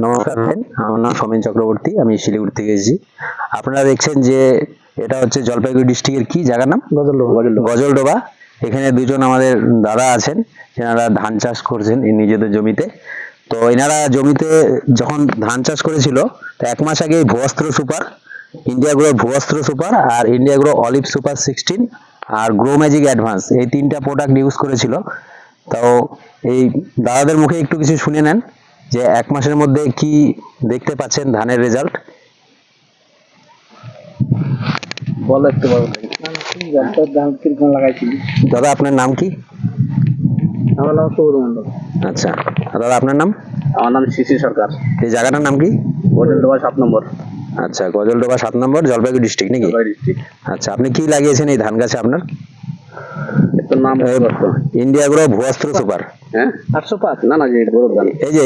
নমস্কার ফ্রেন্ড, আমার নাম সৌমেন চক্রবর্তী, আমি শিলিগুড়ি থেকে এসেছি। আপনারা দেখছেন যে এটা হচ্ছে জলপাইগুড়ি ডিস্ট্রিক্টের কি জায়গার নাম? গজলডোবা। এখানে দুজন আমাদের দাদা আছেন, এনারা ধান চাষ করছেন এই নিজেদের জমিতে। তো এনারা জমিতে যখন ধান চাষ করেছিল, তো 1 মাস আগে ভুয়াস্ত্র সুপার, ইন্ডিয়া গ্রো ভুয়াস্ত্র সুপার আর ইন্ডিয়া গ্রো অলিভ সুপার 16 আর গ্রো ম্যাজিক অ্যাডভান্স, এই 3টা প্রোডাক্ট ইউজ করেছিল। তো এই দাদাদের মুখে একটু কিছু শুনে নেন যে 1 মাসের মধ্যে কি দেখতে পাচ্ছেন ধানের রেজাল্ট। বলো একটু বলো দাম কিরকম লাগাইছিলি? দাদা আপনার নাম কি? আমার নাম সৌর মন্ডল। আচ্ছা দাদা আপনার নাম? আমার নাম শিশির সরকার। এই জায়গাটার নাম কি? গজলডোবা 7 নম্বর। আচ্ছা, গজলডোবা 7 নম্বর, জলপাইগুড়ি ডিস্ট্রিক্ট নাকি? ডিস্ট্রিক্ট। আচ্ছা, আপনি কি লাগিয়েছেন এই ধান গাছে আপনার? এর নাম ইন্ডিয়া গ্রো ভুয়াস্ত্র সুপার। হ্যাঁ 805 না না যে বড় ধান। এই যে